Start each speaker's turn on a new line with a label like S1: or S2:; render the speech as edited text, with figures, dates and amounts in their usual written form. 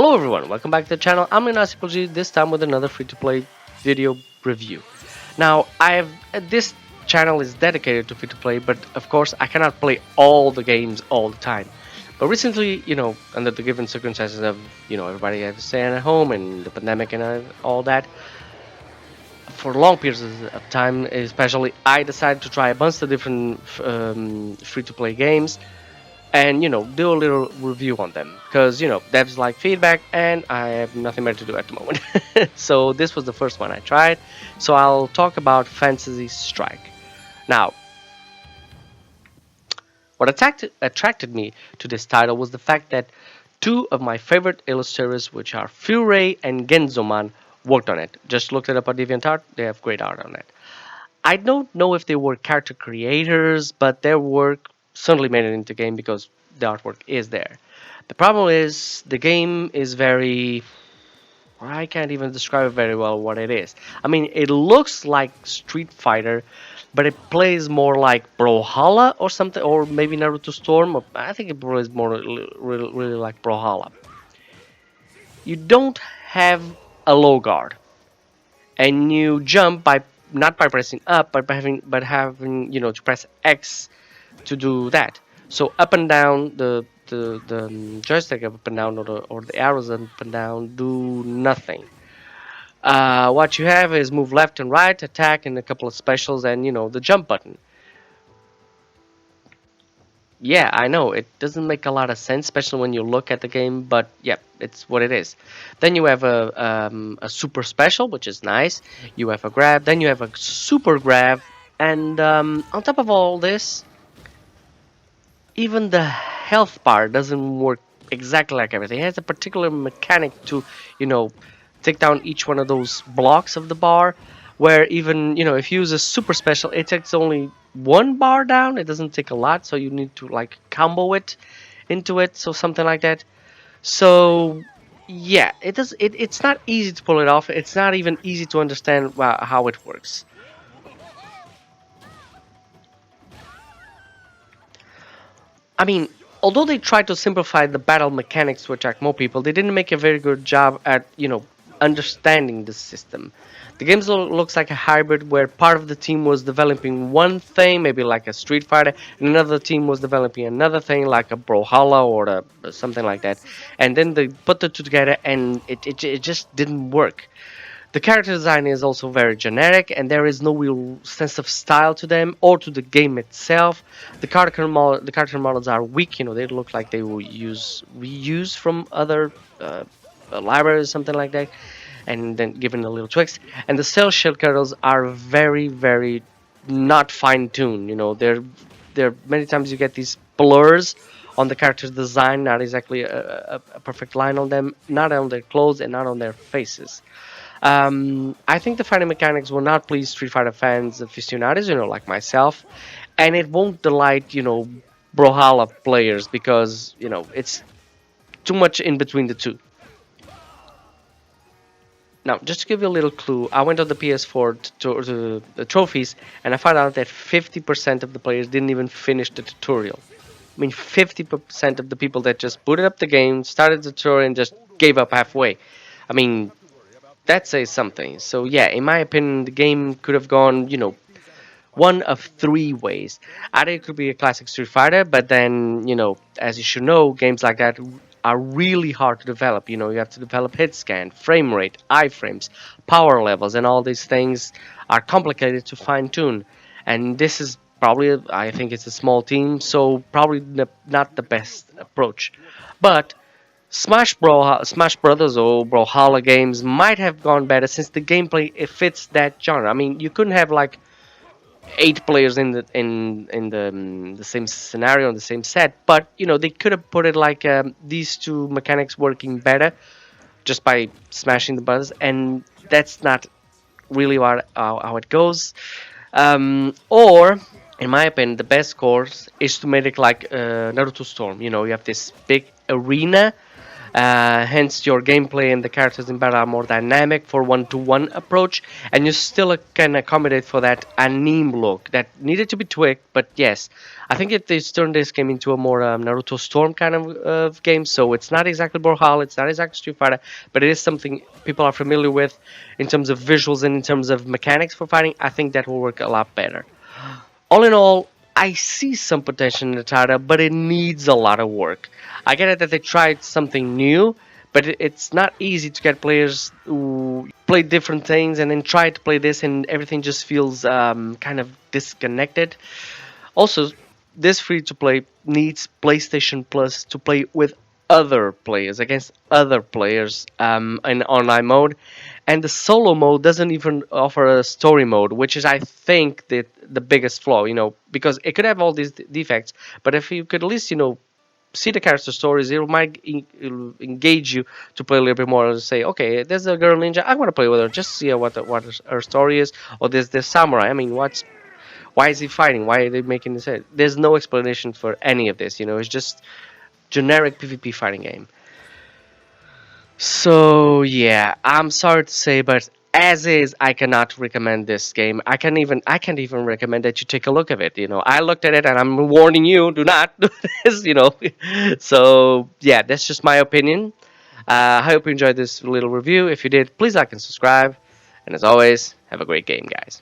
S1: Hello everyone, welcome back to the channel. I'm Untitled, this time with another free-to-play video review. Now, this channel is dedicated to free-to-play, but of course I cannot play all the games all the time. But recently, under the given circumstances of, everybody has to stay at home and the pandemic and all that, for long periods of time, especially, I decided to try a bunch of different free-to-play games and do a little review on them because devs like feedback and I have nothing better to do at the moment. So this was the first one I tried, so I'll talk about Fantasy Strike. Now, what attracted me to this title was the fact that two of my favorite illustrators, which are Furay and Genzoman, worked on it. Just looked it up on DeviantArt, they have great art on it. I don't know if they were character creators, but their work certainly made it into the game because the artwork is there. The problem is the game is very... I can't even describe very well what it is. I mean, it looks like Street Fighter, but it plays more like Brawlhalla or something, or maybe Naruto Storm. Or I think it plays more really like Brawlhalla. You don't have a low guard, and you jump by not by pressing up, but having to press X to do that. So up and down, the joystick up and down, or the arrows up and down do nothing. What you have is move left and right, attack, and a couple of specials, and the jump button. Yeah, I know it doesn't make a lot of sense, especially when you look at the game, but yeah, it's what it is. Then you have a super special, which is nice. You have a grab, then you have a super grab, and on top of all this, even the health bar doesn't work exactly like everything. It has a particular mechanic to, take down each one of those blocks of the bar, where even, if you use a super special, it takes only one bar down. It doesn't take a lot, so you need to like combo it into it, so something like that. So yeah, it's not easy to pull it off. It's not even easy to understand how it works. I mean, although they tried to simplify the battle mechanics to attract more people, they didn't make a very good job at, understanding the system. The game looks like a hybrid where part of the team was developing one thing, maybe like a Street Fighter, and another team was developing another thing like a Brawlhalla or something like that. And then they put the two together and it just didn't work. The character design is also very generic, and there is no real sense of style to them or to the game itself. The character models are weak. They look like they will reuse from other libraries, something like that, and then given a little twist. And the cell shade characters are very, very not fine-tuned. There many times you get these blurs on the character's design, not exactly a perfect line on them, not on their clothes and not on their faces. I think the fighting mechanics will not please Street Fighter fans, aficionados, like myself, and it won't delight, Brawlhalla players because, it's too much in between the two. Now, just to give you a little clue, I went on the PS4 to the trophies, and I found out that 50% of the players didn't even finish the tutorial. I mean, 50% of the people that just booted up the game, started the tutorial, and just gave up halfway. I mean, that says something. So yeah, in my opinion, the game could have gone, one of three ways. Either it could be a classic Street Fighter, but then, as you should know, games like that are really hard to develop. You have to develop hit scan, frame rate, iframes, power levels, and all these things are complicated to fine tune. And this is probably, I think it's a small team, so probably not the best approach. But Smash Brothers or Brawlhalla games might have gone better since the gameplay it fits that genre. I mean, you couldn't have like 8 players in the same scenario on the same set, but they could have put it like these two mechanics working better just by smashing the buttons, and that's not really how it goes. Or in my opinion, the best course is to make it like Naruto Storm. You have this big arena Hence, your gameplay and the characters in battle are more dynamic for one-to-one approach, and you still can accommodate for that anime look that needed to be tweaked. But yes, I think it is turned this game into a more Naruto Storm kind of game. So it's not exactly Brawlhalla, it's not exactly Street Fighter, but it is something people are familiar with in terms of visuals and in terms of mechanics for fighting. I think that will work a lot better. All in all, I see some potential in the title, but it needs a lot of work. I get it that they tried something new, but it's not easy to get players who play different things and then try to play this, and everything just feels kind of disconnected. Also, this free to play needs PlayStation Plus to play with other players against other players in online mode, and the solo mode doesn't even offer a story mode, which is I think the biggest flaw. Because it could have all these defects, but if you could at least see the character stories, it might engage you to play a little bit more and say, okay, there's a girl ninja, I want to play with her, just see what her story is. Or there's this samurai, I mean, why is he fighting? Why are they making this? There's no explanation for any of this. It's just generic PvP fighting game. So yeah, I'm sorry to say, but as is, I cannot recommend this game. I can't even recommend that you take a look at it. I looked at it and I'm warning you, do not do this. So yeah, that's just my opinion. I hope you enjoyed this little review. If you did, please like and subscribe. And as always, have a great game, guys.